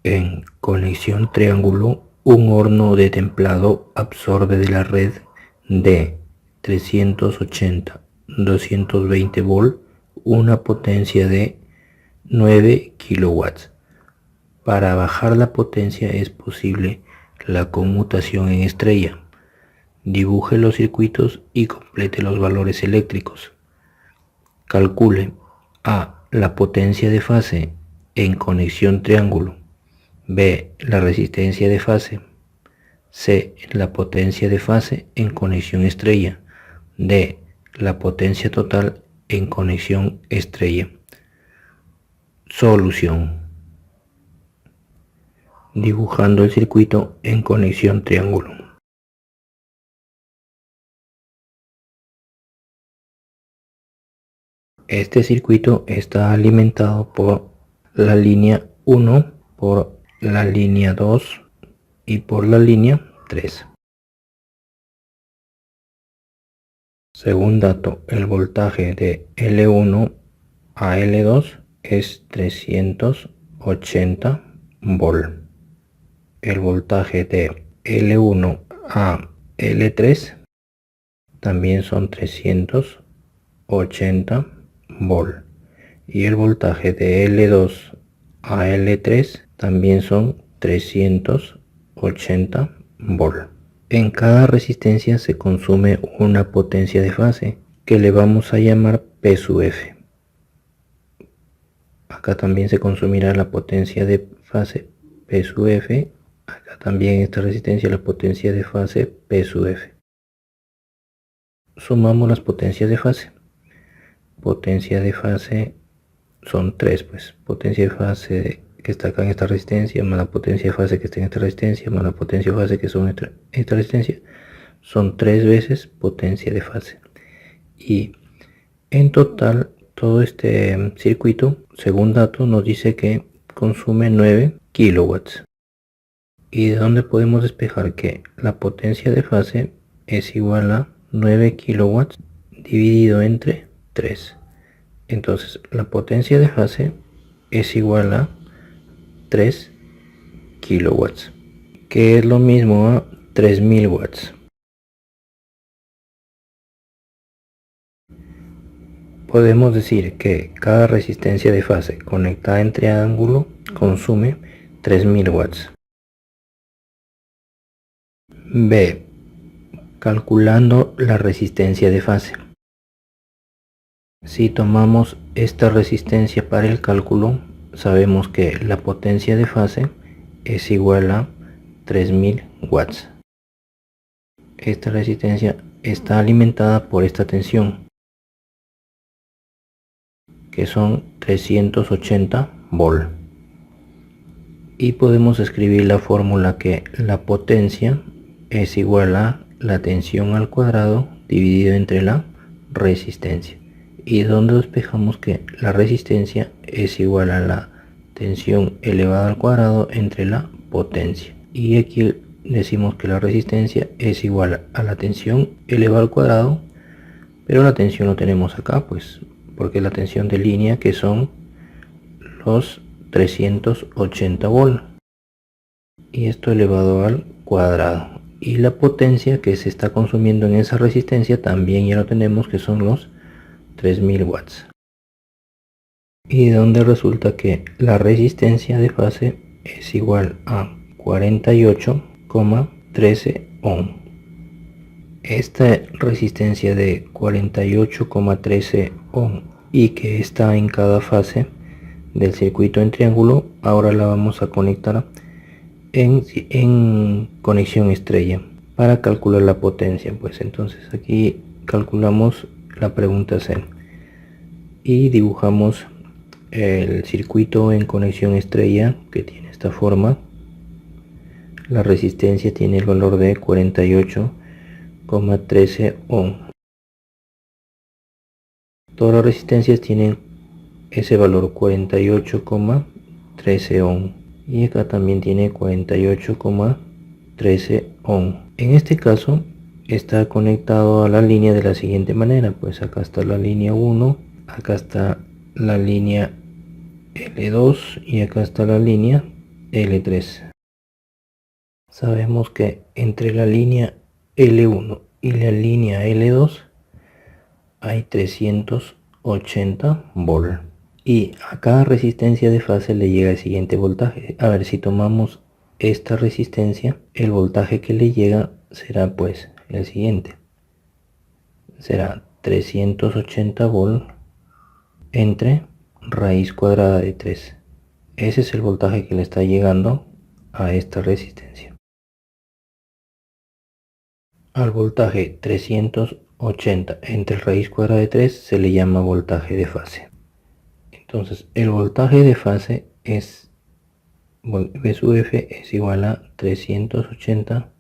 En conexión triángulo, un horno de templado absorbe de la red de 380-220 volt una potencia de 9 kilowatts. Para bajar la potencia es posible la conmutación en estrella. Dibuje los circuitos y complete los valores eléctricos. Calcule A. La potencia de fase en conexión triángulo. B. La resistencia de fase. C. La potencia de fase en conexión estrella. D. La potencia total en conexión estrella. Solución. Dibujando el circuito en conexión triángulo. Este circuito está alimentado por la línea 1, por la línea 2 y por la línea 3. Según dato, el voltaje de L1 a L2 es 380 volt. El voltaje de L1 a L3 también son 380 volt. Y el voltaje de L2 a L3 también son 380 volt. En cada resistencia se consume una potencia de fase que le vamos a llamar P sub F. Acá también se consumirá la potencia de fase P sub F. Acá también en esta resistencia la potencia de fase P sub F. Sumamos las potencias de fase. Potencia de fase son 3, pues. Potencia de fase que está acá en esta resistencia, más la potencia de fase que está en esta resistencia, más la potencia de fase que son esta resistencia, son 3 veces potencia de fase. Y en total, todo este circuito, según datos, nos dice que consume 9 kilowatts. ¿Y de dónde podemos despejar que la potencia de fase es igual a 9 kilowatts dividido entre 3? Entonces, la potencia de fase es igual a 3 kilowatts, que es lo mismo a 3000 watts. Podemos decir que cada resistencia de fase conectada en triángulo consume 3000 watts. B. Calculando la resistencia de fase. Si tomamos esta resistencia para el cálculo, sabemos que la potencia de fase es igual a 3000 watts. Esta resistencia está alimentada por esta tensión, que son 380 volt. Y podemos escribir la fórmula que la potencia es igual a la tensión al cuadrado dividido entre la resistencia. Y donde despejamos que la resistencia es igual a la tensión elevada al cuadrado entre la potencia. Y aquí decimos que la resistencia es igual a la tensión elevada al cuadrado, pero la tensión lo tenemos acá, pues, porque la tensión de línea, que son los 380 volt, y esto elevado al cuadrado. Y la potencia que se está consumiendo en esa resistencia también ya lo tenemos, que son los 3000 watts. Y donde resulta que la resistencia de fase es igual a 48,13 ohm. Esta resistencia de 48,13 ohm y que está en cada fase del circuito en triángulo, ahora la vamos a conectar en conexión estrella para calcular la potencia. Pues entonces aquí calculamos la pregunta C y dibujamos el circuito en conexión estrella, que tiene esta forma. La resistencia tiene el valor de 48,13 ohm. Todas las resistencias tienen ese valor, 48,13 ohm, y acá también tiene 48,13 ohm. En este caso está conectado a la línea de la siguiente manera, pues acá está la línea 1, acá está la línea L2 y acá está la línea L3. Sabemos que entre la línea L1 y la línea L2 hay 380 volt. Y a cada resistencia de fase le llega el siguiente voltaje. A ver, si tomamos esta resistencia, el voltaje que le llega será pues el siguiente. Será 380 volt entre raíz cuadrada de 3. Ese es el voltaje que le está llegando a esta resistencia. Al voltaje 380 entre raíz cuadrada de 3 se le llama voltaje de fase. Entonces el voltaje de fase es V sub F es igual a 380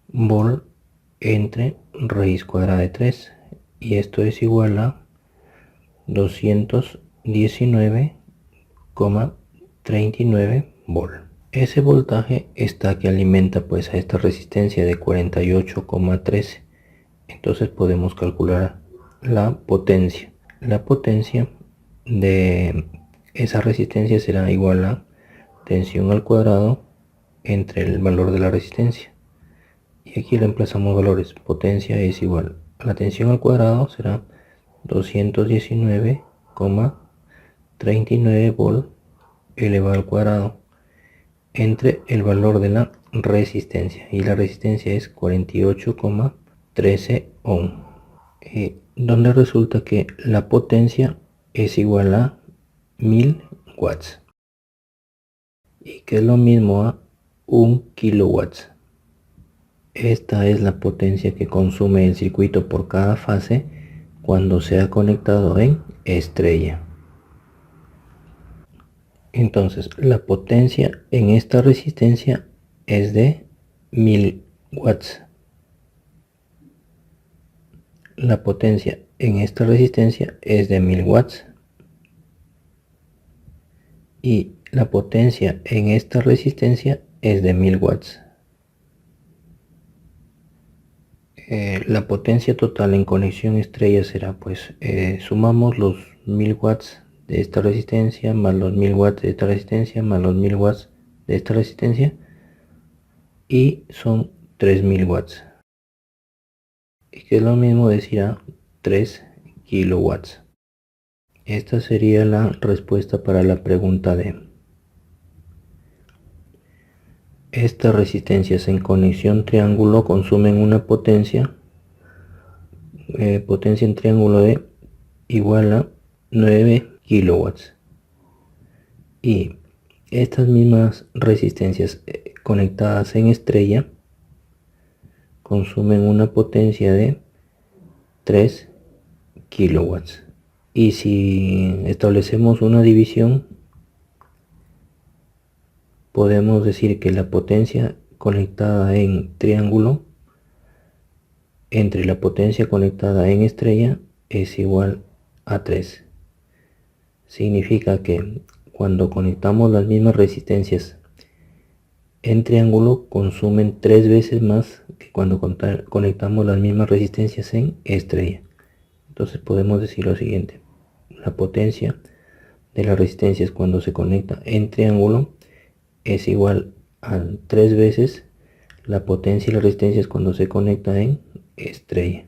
volt entre raíz cuadrada de 3, y esto es igual a 219,39 volt. Ese voltaje está que alimenta pues a esta resistencia de 48,13. Entonces podemos calcular la potencia. La potencia de esa resistencia será igual a tensión al cuadrado entre el valor de la resistencia. Y aquí reemplazamos valores. Potencia es igual a la tensión al cuadrado, será 219,39 volt elevado al cuadrado entre el valor de la resistencia, y la resistencia es 48,13 ohm, donde resulta que la potencia es igual a 1000 watts, y que es lo mismo a 1 kilowatts. Esta es la potencia que consume el circuito por cada fase cuando sea conectado en estrella. Entonces la potencia en esta resistencia es de 1000 watts. La potencia en esta resistencia es de 1000 watts. Y la potencia en esta resistencia es de 1000 watts. La potencia total en conexión estrella será pues, sumamos los 1000 watts de esta resistencia más los 1000 watts de esta resistencia más los 1000 watts de esta resistencia, y son 3000 watts, y que es lo mismo decir a 3 kilowatts. Esta sería la respuesta para la pregunta D. Estas resistencias en conexión triángulo consumen una potencia en triángulo de igual a 9 kilowatts, y estas mismas resistencias conectadas en estrella consumen una potencia de 3 kilowatts. Y si establecemos una división, podemos decir que la potencia conectada en triángulo entre la potencia conectada en estrella es igual a 3. Significa que cuando conectamos las mismas resistencias en triángulo consumen 3 veces más que cuando conectamos las mismas resistencias en estrella. Entonces podemos decir lo siguiente: la potencia de las resistencias cuando se conecta en triángulo es igual a 3 veces la potencia de las resistencias cuando se conecta en estrella.